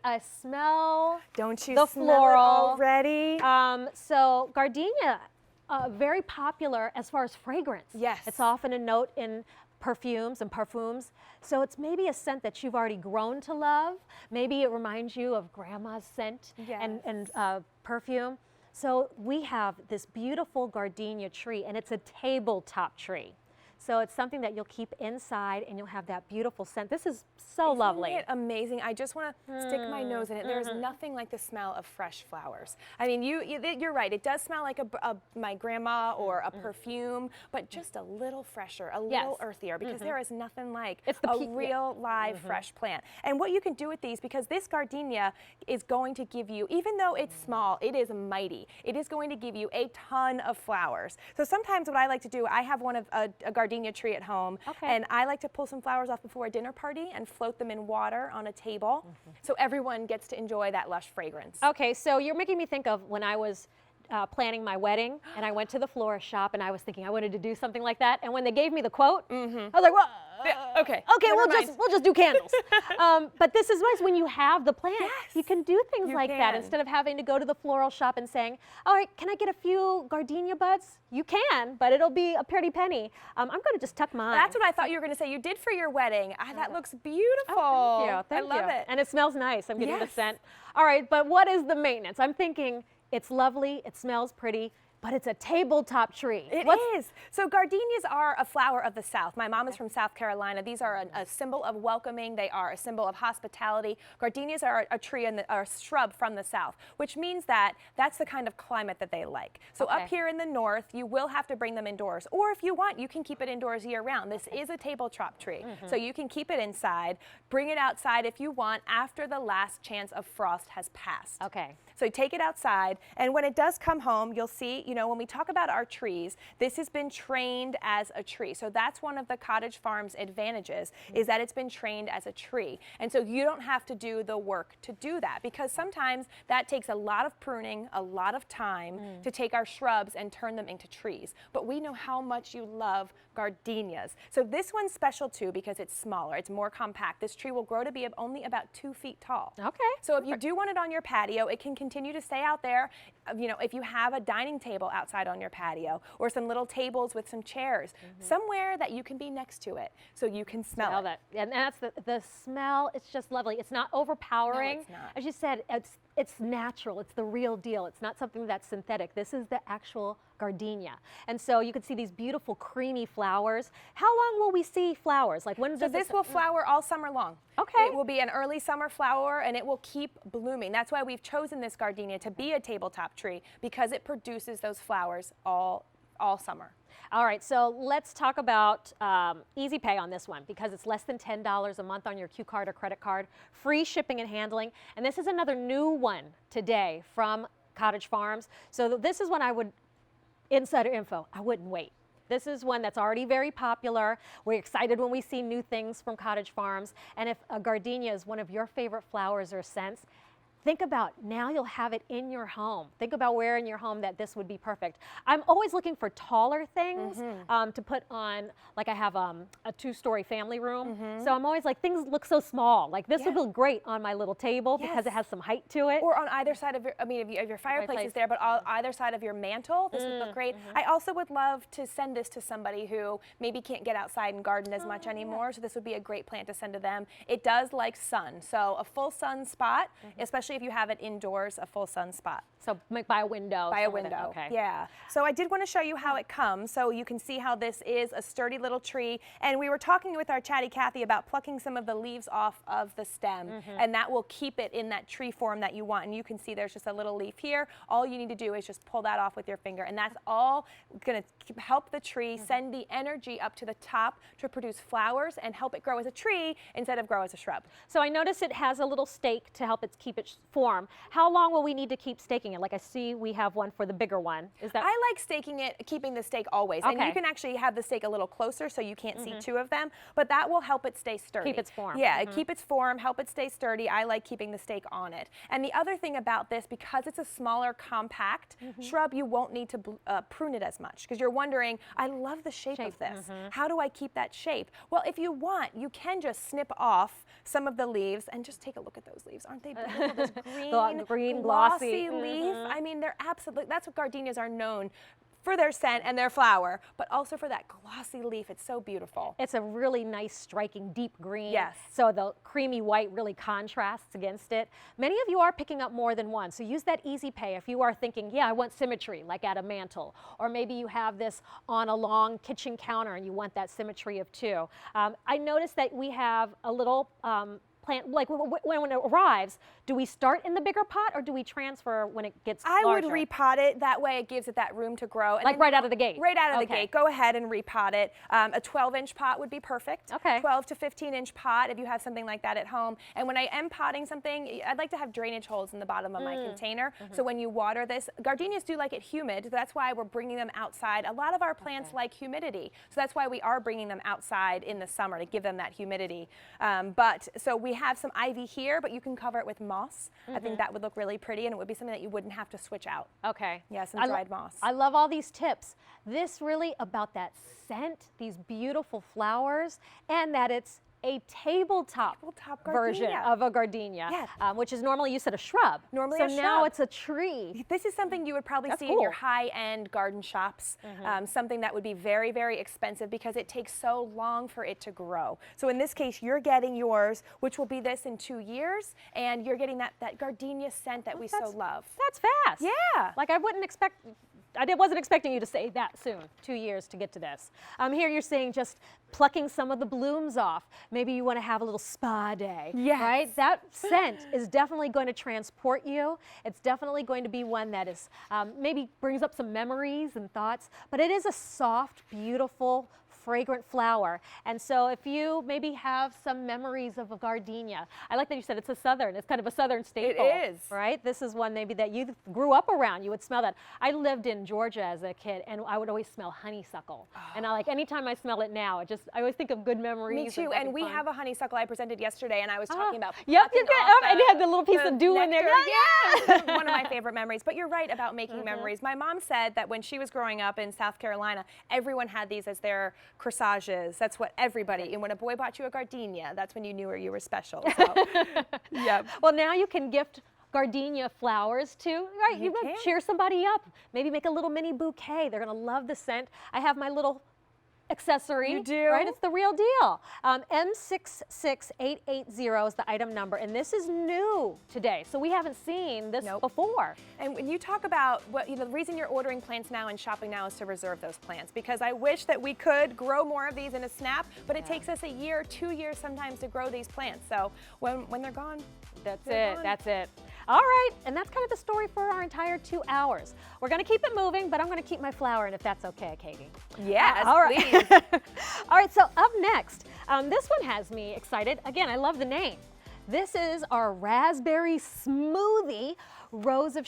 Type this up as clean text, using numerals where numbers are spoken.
I smell Don't you the smell floral it already? So gardenia, very popular as far as fragrance. Yes. It's often a note in perfumes and parfums. So it's maybe a scent that you've already grown to love. Maybe it reminds you of grandma's scent and perfume. So we have this beautiful gardenia tree, and it's a tabletop tree. So it's something that you'll keep inside, and you'll have that beautiful scent. This is so lovely. Isn't it amazing? I just want to stick my nose in it. There's nothing like the smell of fresh flowers. I mean, you're right. It does smell like my grandma or a perfume, but just a little fresher, a little earthier, because there is nothing like a real live fresh plant. And what you can do with these, because this gardenia is going to give you, even though it's small, it is mighty. It is going to give you a ton of flowers. So sometimes what I like to do, I have one of a gardenia tree at home, and I like to pull some flowers off before a dinner party and float them in water on a table, so everyone gets to enjoy that lush fragrance. Okay, so you're making me think of when I was planning my wedding, and I went to the florist shop, and I was thinking I wanted to do something like that, and when they gave me the quote, I was like, well, okay, we'll just do candles. But this is nice when you have the plant. You can do things like that instead of having to go to the floral shop and saying, all right, can I get a few gardenia buds? You can, but it'll be a pretty penny. I'm going to just tuck mine. That's what I thought you were going to say. You did for your wedding. That looks beautiful. Oh, thank you. Thank I love it. And it smells nice. I'm getting the scent. All right, but what is the maintenance? I'm thinking it's lovely, it smells pretty, but it's a tabletop tree. It is. So gardenias are a flower of the South. My mom is from South Carolina. These are a symbol of welcoming. They are a symbol of hospitality. Gardenias are a tree and a shrub from the South, which means that that's the kind of climate that they like. So up here in the North, you will have to bring them indoors. Or if you want, you can keep it indoors year round. This is a tabletop tree. So you can keep it inside, bring it outside if you want after the last chance of frost has passed. Okay. So take it outside, and when it does come home, you'll see, you know, when we talk about our trees, this has been trained as a tree. So that's one of the Cottage Farms advantages, is that it's been trained as a tree. And so you don't have to do the work to do that, because sometimes that takes a lot of pruning, a lot of time to take our shrubs and turn them into trees. But we know how much you love gardenias. So this one's special too because it's smaller, it's more compact. This tree will grow to be only about 2 feet tall. Okay. So if you do want it on your patio, it can continue to stay out there. You know, if you have a dining table outside on your patio, or some little tables with some chairs, somewhere that you can be next to it so you can smell it. And that's the smell. It's just lovely. It's not overpowering. No, it's not. As you said, it's natural. It's the real deal. It's not something that's synthetic. This is the actual gardenia. And so you can see these beautiful creamy flowers. How long will we see flowers? Like when does this will flower all summer long. Okay. It will be an early summer flower, and it will keep blooming. That's why we've chosen this gardenia to be a tabletop tree, because it produces those flowers all summer. All right, so let's talk about Easy Pay on this one, because it's less than $10 a month on your Q card or credit card, free shipping and handling. And this is another new one today from Cottage Farms. So this is one I would, insider info, I wouldn't wait. This is one that's already very popular. We're excited when we see new things from Cottage Farms. And if a gardenia is one of your favorite flowers or scents, think about now you'll have it in your home. Think about where in your home that this would be perfect. I'm always looking for taller things to put on, like I have a 2-story family room. So I'm always like, things look so small. Like this would look great on my little table because it has some height to it. Or on either side of your, I mean, if your fireplace is there, but on either side of your mantle, this would look great. I also would love to send this to somebody who maybe can't get outside and garden as much anymore. So this would be a great plant to send to them. It does like sun. So a full sun spot, especially if you have it indoors, a full sun spot. So by a window. By a window, yeah. So I did want to show you how it comes, so you can see how this is a sturdy little tree. And we were talking with our chatty Kathy about plucking some of the leaves off of the stem, and that will keep it in that tree form that you want. And you can see there's just a little leaf here. All you need to do is just pull that off with your finger, and that's all going to help the tree send the energy up to the top to produce flowers and help it grow as a tree instead of grow as a shrub. So I notice it has a little stake to help it keep it form, how long will we need to keep staking it? Like I see we have one for the bigger one. Is that? I like staking it, keeping the stake always. And Okay. you can actually have the stake a little closer so you can't see two of them, but that will help it stay sturdy. Keep its form. Yeah, keep its form, help it stay sturdy. I like keeping the stake on it. And the other thing about this, because it's a smaller, compact shrub, you won't need to prune it as much, because you're wondering, I love the shape of this. How do I keep that shape? Well, if you want, you can just snip off some of the leaves and just take a look at those leaves. Aren't they beautiful? This green, glossy leaf. I mean, they're absolutely, that's what gardenias are known for, their scent and their flower, but also for that glossy leaf. It's so beautiful. It's a really nice, striking, deep green. Yes. So the creamy white really contrasts against it. Many of you are picking up more than one, so use that easy pay if you are thinking, yeah, I want symmetry, like at a mantle, or maybe you have this on a long kitchen counter and you want that symmetry of two. I noticed that we have a little plant, like when it arrives, do we start in the bigger pot or do we transfer when it gets larger? I would repot it. That way it gives it that room to grow. And like right out of the gate? Right out of the gate. Go ahead and repot it. A 12-inch pot would be perfect. Okay. 12 to 15-inch pot if you have something like that at home. And when I am potting something, I'd like to have drainage holes in the bottom of my container. So when you water this, gardenias do like it humid. So that's why we're bringing them outside. A lot of our plants like humidity. So that's why we are bringing them outside in the summer to give them that humidity. So we have some ivy here, but you can cover it with moss. I think that would look really pretty, and it would be something that you wouldn't have to switch out. Okay. Yeah, some dried moss. I love all these tips. This really about that scent, these beautiful flowers, and that it's a tabletop version gardenia. of a gardenia, Yes. Which is normally you said a shrub. Normally so a now shrub. it's a tree. This is something you would probably That's see in your cool. high-end garden shops, something that would be very, very expensive because it takes so long for it to grow. So in this case, you're getting yours, which will be this in 2 years, and you're getting that gardenia scent that we so love. That's fast. Yeah. Like I wasn't expecting you to say that soon, 2 years to get to this. Here you're saying just plucking some of the blooms off. Maybe you want to have a little spa day, Yes. right? That scent is definitely going to transport you. It's definitely going to be one that is maybe brings up some memories and thoughts, but it is a soft, beautiful, fragrant flower. And so if you maybe have some memories of a gardenia, I like that you said it's it's kind of a southern staple. It is. Right? This is one maybe that you grew up around. You would smell that. I lived in Georgia as a kid, and I would always smell honeysuckle. And anytime I smell it now, I always think of good memories. Me too, and we have a honeysuckle I presented yesterday, and I was talking about Yep, plucking you get off up and you had the little piece of dew in there. nectar. Yeah, one of my favorite memories. But you're right about making memories. My mom said that when she was growing up in South Carolina, everyone had these as their corsages. That's what everybody, and when a boy bought you a gardenia, that's when you knew you were special. So, yep. Well, now you can gift gardenia flowers too, right? You can. cheer somebody up. Maybe make a little mini bouquet. They're going to love the scent. I have my little accessory. You do? Right? It's the real deal. M66880 is the item number, and this is new today, so we haven't seen this before. And when you talk about the reason you're ordering plants now and shopping now is to reserve those plants, because I wish that we could grow more of these in a snap, but it takes us a year, 2 years sometimes to grow these plants. So when they're gone, they're gone. That's it. All right, and that's kind of the story for our entire 2 hours. We're going to keep it moving, but I'm going to keep my flower, and if that's okay, Katie. Yes, all right. please. All right, so up next, this one has me excited. Again, I love the name. This is our raspberry smoothie rose of